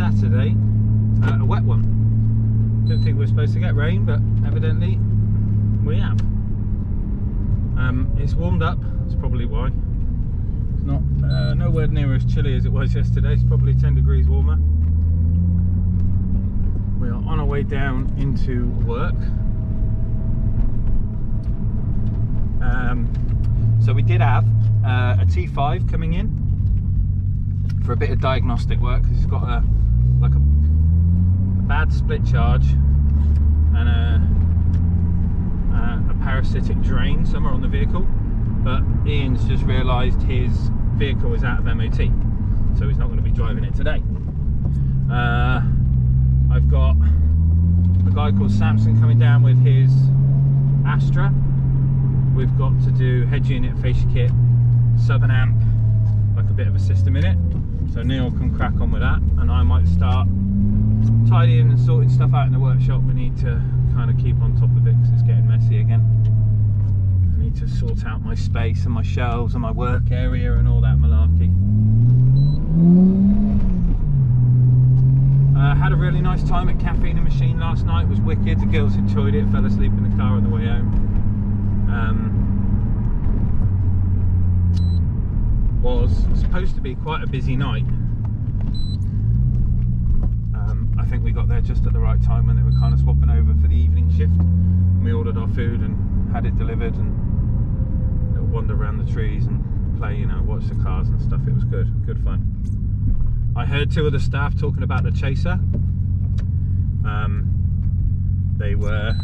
Saturday, a wet one. Didn't think we were supposed to get rain, but evidently we have. It's warmed up, that's probably why. It's not nowhere near as chilly as it was yesterday. It's probably 10 degrees warmer. We are on our way down into work. So we did have a T5 coming in for a bit of diagnostic work, because it's got a bad split charge and a parasitic drain somewhere on the vehicle. But Ian's just realised his vehicle is out of MOT, so he's not going to be driving it today. I've got a guy called Samson coming down with his Astra. We've got to do head unit, fascia kit, sub and amp, like a bit of a system in it. So Neil can crack on with that, and I might start tidying and sorting stuff out in the workshop. We need to kind of keep on top of it because it's getting messy again. I need to sort out my space and my shelves and my work area and all that malarkey. Had a really nice time at Cafe in the Machine last night. It was wicked. The girls enjoyed it. Fell asleep in the car on the way home. Was supposed to be quite a busy night. I think we got there just at the right time when they were kind of swapping over for the evening shift. We ordered our food and had it delivered, and wander around the trees and play, you know, watch the cars and stuff. It was good fun. I heard two of the staff talking about the Chaser. They were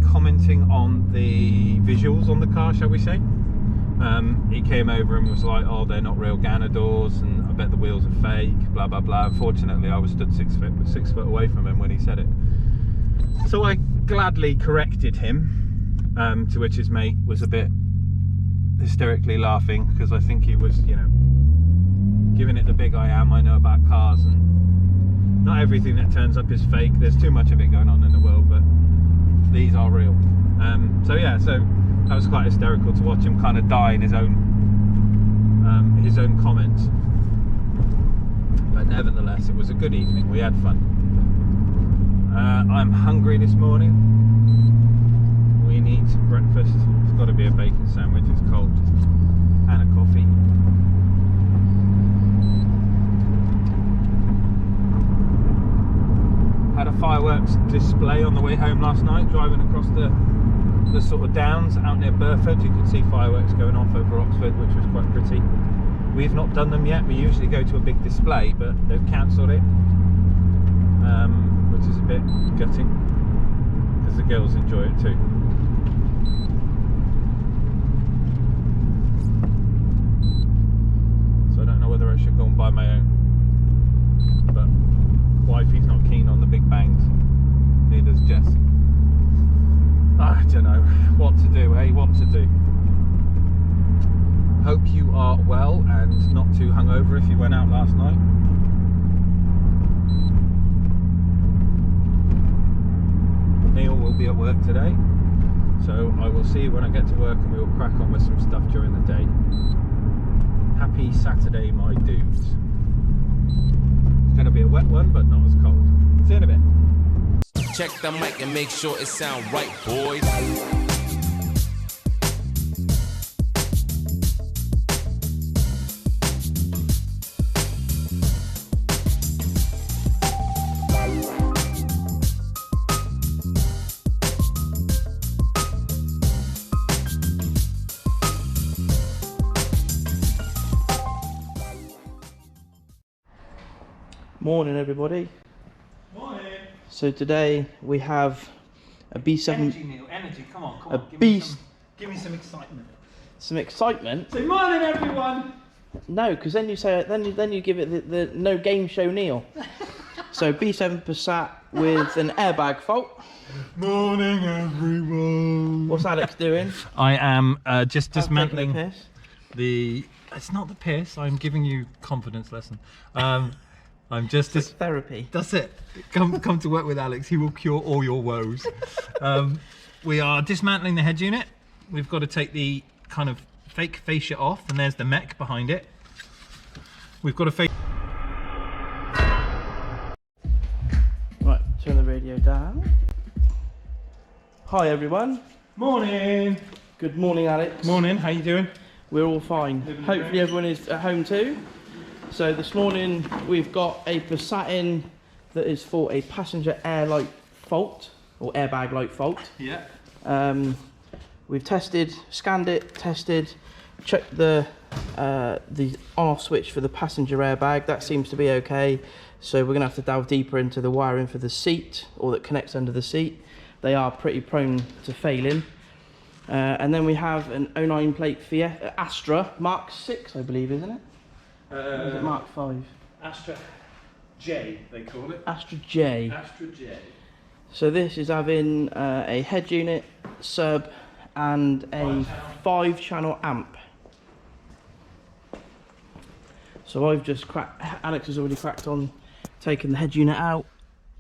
commenting on the visuals on the car, shall we say. He came over and was like, oh, they're not real Ganna doors, and I bet the wheels are fake, blah blah blah. Unfortunately, I was stood 6 foot away from him when he said it, so I gladly corrected him, to which his mate was a bit hysterically laughing, because I think he was, you know, giving it the big I know about cars, and not everything that turns up is fake. There's too much of it going on in the world, but these are real. So yeah, so that was quite hysterical to watch him kind of die in his own comments. But nevertheless, it was a good evening. We had fun. I'm hungry this morning. We need some breakfast. It's got to be a bacon sandwich. It's cold, and a coffee. Had a fireworks display on the way home last night, driving across the sort of downs out near Burford. You could see fireworks going off over Oxford, which was quite pretty. We've not done them yet. We usually go to a big display, but they've cancelled it, which is a bit gutting, because the girls enjoy it too. So I don't know whether I should go and buy my own, but wifey's not keen on the big bangs, neither's Jess. I don't know what to do, what to do. Hope you are well and not too hungover if you went out last night. Neil will be at work today, so I will see you when I get to work, and we will crack on with some stuff during the day. Happy Saturday, my dudes. It's going to be a wet one, but not as cold. See you in a bit. Check the mic and make sure it sound right, boys. Morning, everybody. Morning. So today we have a B7. Energy, Neil. Energy. Come on. A Give beast. me some excitement. Some excitement? Say morning, everyone. No, because then you say then you give it the no game show Neil. So B7 Passat with an airbag fault. Morning, everyone. What's Alex doing? I am just Taking dismantling a piss. the. It's not the piss. I'm giving you confidence lesson. I'm just It's therapy. That's it. Come to work with Alex. He will cure all your woes. We are dismantling the head unit. We've got to take the kind of fake fascia off, and there's the mech behind it. We've got a face. Right, turn the radio down. Hi everyone. Morning. Good morning, Alex. Morning. How you doing? We're all fine. Hopefully everyone is at home too. So this morning we've got a Passat in that is for a passenger air light fault or airbag light fault. Yeah. We've tested, scanned it, tested, checked the on-off switch for the passenger airbag. That seems to be okay. So we're going to have to delve deeper into the wiring for the seat, or that connects under the seat. They are pretty prone to failing. And then we have an 09 plate Fiat Astra Mark 6, I believe, isn't it? Or is it Mark 5? Astra J, they call it. Astra J. Astra J. So this is having a head unit, sub, and a 5-channel amp. So I've just cracked. Alex has already cracked on taking the head unit out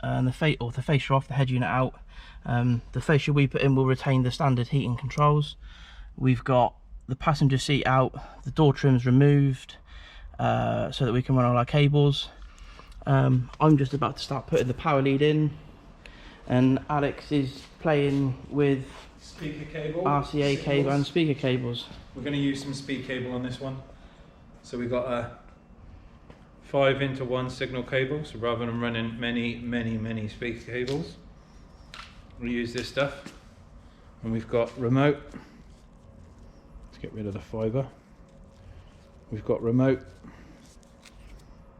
and the fascia off the head unit out. The fascia we put in will retain the standard heating controls. We've got the passenger seat out, the door trims removed, so that we can run all our cables. I'm just about to start putting the power lead in, and Alex is playing with Speaker cable. RCA cable and speaker cables. We're going to use some speed cable on this one. So we've got a 5-into-1 signal cable. So rather than running many speaker cables, we'll use this stuff. And we've got remote. Let's get rid of the fibre. We've got remote,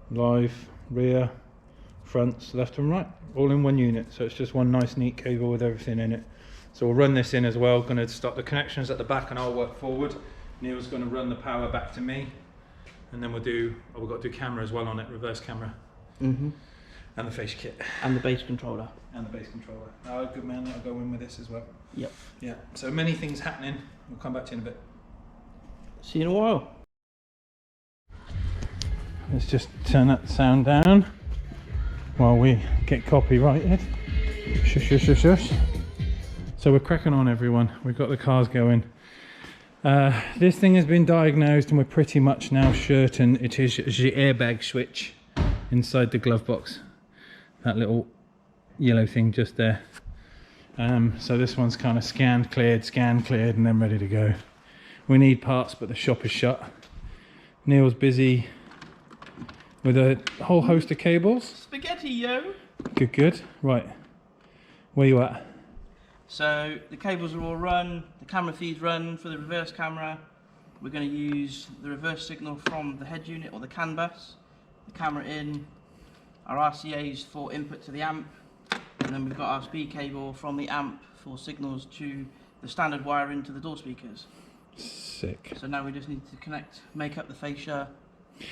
live, rear, fronts, left and right, all in one unit. So it's just one nice neat cable with everything in it. So we'll run this in as well. Going to start the connections at the back and I'll work forward. Neil's going to run the power back to me, and then we'll do, we've got to do camera as well on it, reverse camera. And the face kit. And the base controller. And the base controller. Oh, good man, that'll go in with this as well. Yep. Yeah, so many things happening. We'll come back to you in a bit. See you in a while. Let's just turn that sound down while we get copyrighted. Shush, shush, shush, shush. So we're cracking on, everyone. We've got the cars going. This thing has been diagnosed and we're pretty much now certain it is the airbag switch inside the glove box. That little yellow thing just there. So this one's kind of scanned, cleared, and then ready to go. We need parts, but the shop is shut. Neil's busy with a whole host of cables. Spaghetti, yo! Good, good. Right. Where you at? So the cables are all run, the camera feed's run for the reverse camera. We're going to use the reverse signal from the head unit or the CAN bus, the camera in, our RCAs for input to the amp, and then we've got our speed cable from the amp for signals to the standard wire into the door speakers. Sick. So now we just need to make up the fascia,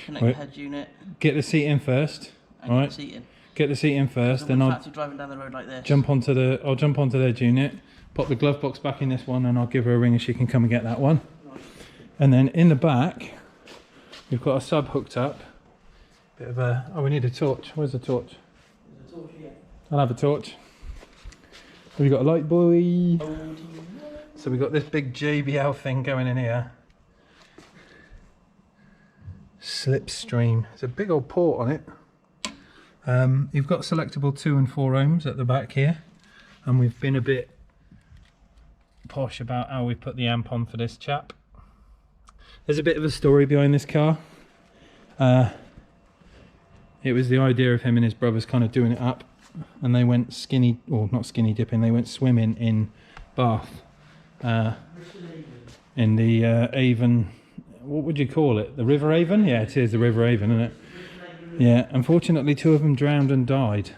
connect the head unit. Get the seat in first. And get the seat in. Get the seat in first, then I'll driving down the road like this. I'll jump onto the head unit, pop the glove box back in this one, and I'll give her a ring and she can come and get that one. Nice. And then in the back, we've got a sub hooked up. Bit of a, oh, we need a torch. Where's the torch? There's a torch here. I'll have a torch. Have you got a light, boy? So we've got this big JBL thing going in here. Slipstream. It's a big old port on it. You've got selectable 2 and 4 ohms at the back here, and we've been a bit posh about how we put the amp on for this chap. There's a bit of a story behind this car. It was the idea of him and his brothers kind of doing it up, and they went skinny, or not skinny dipping, they went swimming in Bath, in the Avon, what would you call it? The River Avon? Yeah, it is the River Avon, isn't it? Yeah, unfortunately 2 of them drowned and died.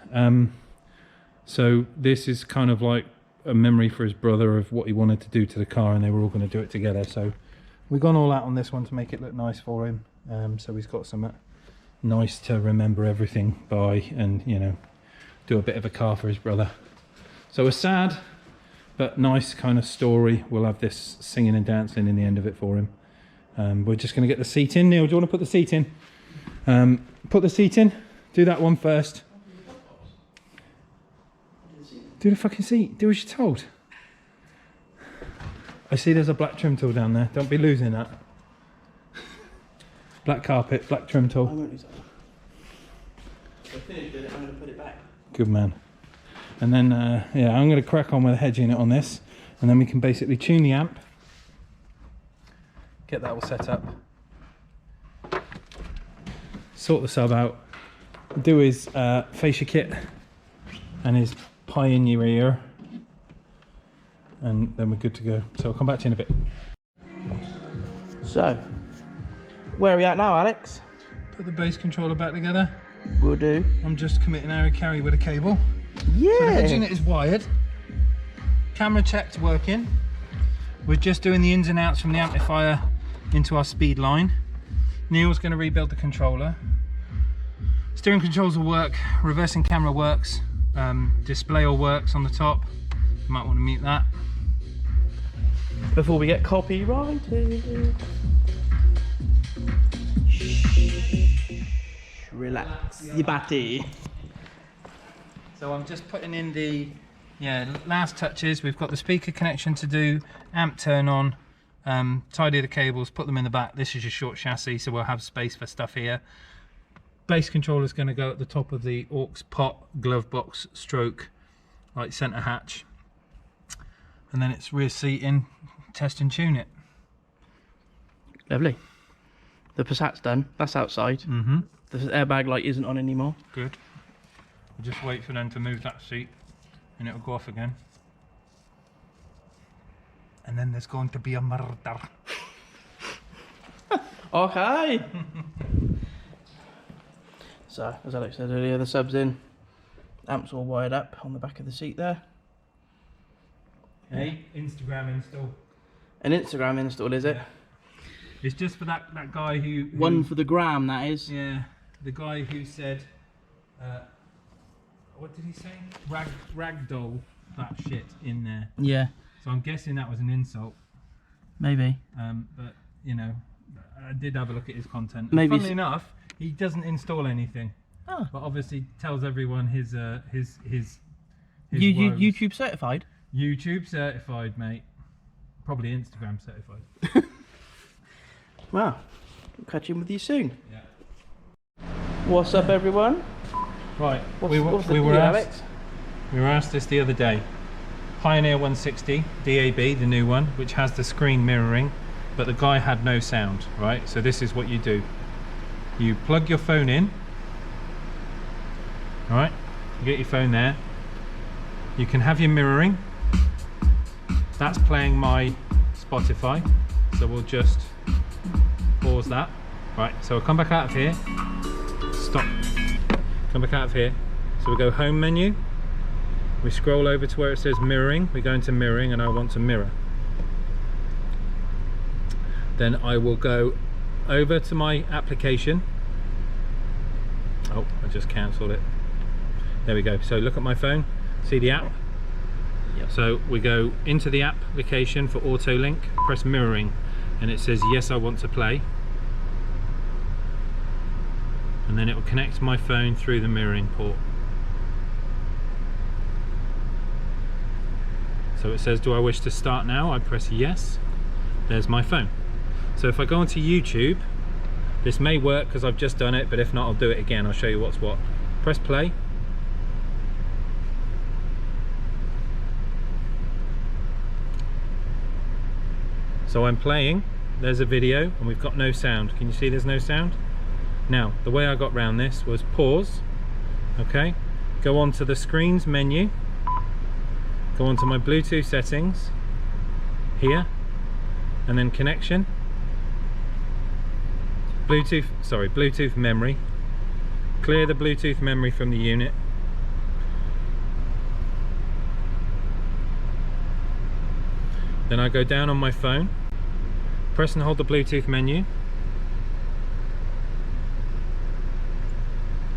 So this is kind of like a memory for his brother of what he wanted to do to the car, and they were all going to do it together. So we've gone all out on this one to make it look nice for him. So he's got something nice to remember everything by, and you know, do a bit of a car for his brother. So a sad but nice kind of story. We'll have this singing and dancing in the end of it for him. We're just going to get the seat in. Neil, do you want to put the seat in? Put the seat in. Do that one first. Do the fucking seat. Do as you're told. I see there's a black trim tool down there. Don't be losing that. Black carpet, black trim I tool. won't use that one. So I finished with it, I'm going to put it back. Good man. And then, yeah, I'm going to crack on with the head unit on this, and then we can basically tune the amp, get that all set up, sort the sub out, do his fascia kit and his pie in your ear, and then we're good to go. So I'll come back to you in a bit. So, where are we at now, Alex? Put the bass controller back together. Will do. I'm just committing area carry with a cable. Yeah. So the head unit is wired. Camera checked, working. We're just doing the ins and outs from the amplifier into our speed line. Neil's going to rebuild the controller. Steering controls will work, reversing camera works, display all works on the top. You might want to mute that. Before we get copyrighted. Relax your body. So I'm just putting in the last touches. We've got the speaker connection to do, amp turn on, tidy the cables, put them in the back. This is your short chassis, so we'll have space for stuff here. Bass controller is going to go at the top of the aux pot, glove box, stroke, like centre hatch. And then it's rear seating, test and tune it. Lovely. The Passat's done. That's outside. Mm-hmm. The airbag light isn't on anymore. Good. We'll just wait for them to move that seat and it'll go off again. And then there's going to be a murder. Okay. So, as Alex said earlier, the sub's in. Amp's all wired up on the back of the seat there. Hey, Instagram install. An Instagram install, is it? Yeah. It's just for that guy who... One for the gram, that is. Yeah, the guy who said... what did he say? Ragdoll that shit in there. Yeah, So I'm guessing that was an insult. maybe. But, you know, I did have a look at his content. Maybe Funnily enough, he doesn't install anything. Oh. But obviously tells everyone his woes. YouTube certified? YouTube certified, mate. Probably Instagram certified. Wow. We'll catch in with you soon. Yeah. What's up, everyone? Right. What's we the were deal, asked. Alex? We were asked this the other day. Pioneer 160 DAB, the new one, which has the screen mirroring, but the guy had no sound, right? So this is what you do. You plug your phone in, all right? You get your phone there. You can have your mirroring. That's playing my Spotify. So we'll just pause that. Right, so we'll come back out of here. Stop. Come back out of here. So we go home menu. We scroll over to where it says mirroring. We go into mirroring and I want to mirror. Then I will go over to my application. Oh, I just cancelled it. There we go. So look at my phone, see the app. Yep. So we go into the application for auto link, press mirroring, and it says yes, I want to play. And then it will connect my phone through the mirroring port. So it says, do I wish to start now? I press yes. There's my phone. So if I go onto YouTube, this may work because I've just done it, but if not, I'll do it again. I'll show you what's what. Press play. So I'm playing, there's a video, and we've got no sound. Can you see there's no sound? Now, the way I got around this was pause, okay? Go on to the screens menu, go on to my Bluetooth settings, here, and then connection. Bluetooth memory. Clear the Bluetooth memory from the unit. Then I go down on my phone, press and hold the Bluetooth menu.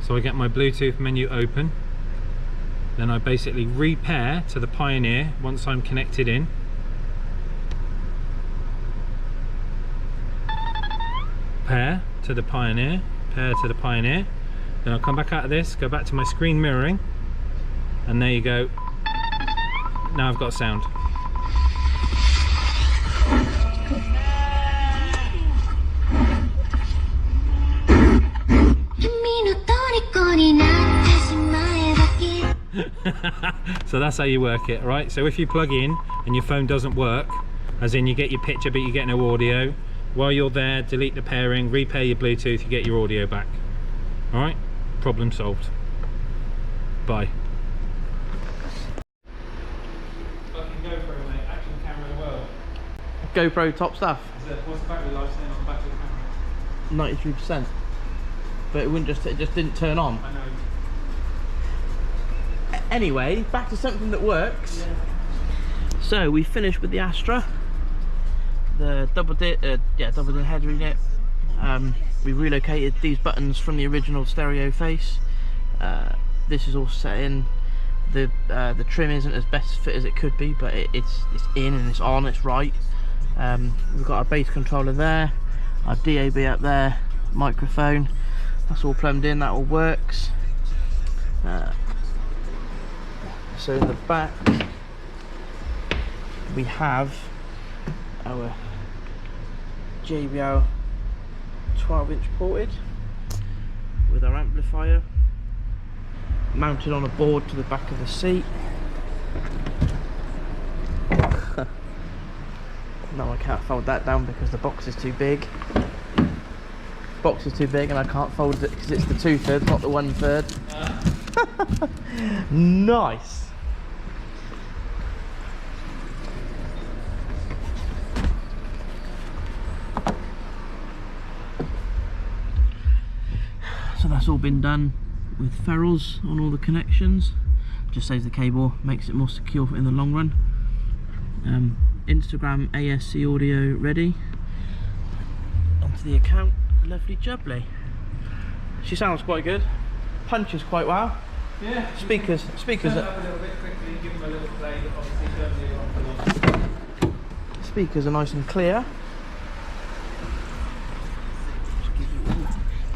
So I get my Bluetooth menu open. Then I basically repair to the Pioneer once I'm connected in. Pair to the Pioneer, pair to the Pioneer. Then I'll come back out of this, go back to my screen mirroring, and there you go. Now I've got sound. So that's how you work it, right? So if you plug in and your phone doesn't work, as in you get your picture but you get no audio, while you're there, delete the pairing, repair your Bluetooth, you get your audio back. All right, problem solved. Bye. Fucking GoPro, mate. Action camera in the world. GoPro top stuff. What's the battery life saying on the back of the camera? 93%. But it just didn't turn on. I know. Anyway, back to something that works. Yeah. So we finished with the Astra, the double din head unit. We relocated these buttons from the original stereo face. This is all set in. The trim isn't as best fit as it could be, but it's in and it's on. It's right. We've got our bass controller there, our DAB up there, microphone. That's all plumbed in. That all works. So in the back we have our JBL 12-inch ported with our amplifier mounted on a board to the back of the seat. No, I can't fold that down because the box is too big. Box is too big and I can't fold it because it's the 2/3, not the 1/3. Nice. So that's all been done with ferrules on all the connections. Just saves the cable, makes it more secure in the long run. Instagram ASC audio ready. Onto the account, lovely jubbly. She sounds quite good. Punches quite well. Yeah. Speakers. Turn it up a little bit quickly, give them a little play. Obviously, turn it on for long. Speakers are nice and clear.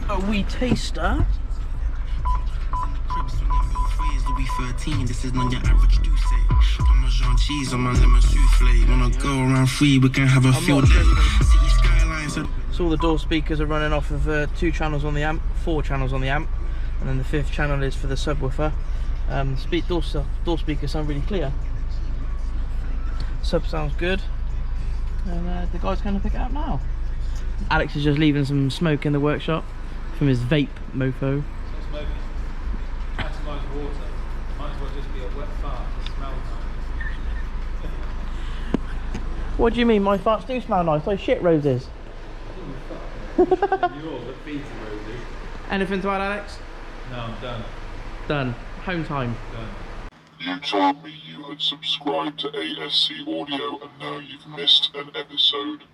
A wee taster. This is not your average douce. Parmesan cheese on my lemon souffle. Wanna go around free, we can have a field day. City skylines. So all the door speakers are running off of 2 channels on the amp, 4 channels on the amp, and then the 5th channel is for the subwoofer. Door speakers sound really clear. Sub sounds good, and the guy's going to pick it up now. Alex is just leaving some smoke in the workshop from his vape mofo. It's not smoking. Maximise water. Might as well just be a wet fart. It smells nice. What do you mean? My farts do smell nice. Like shit roses. You're all the beating roses. Anything to add, Alex? No, I'm done. Done. Home time. Done. You told me you had subscribed to ASC Audio and now you've missed an episode.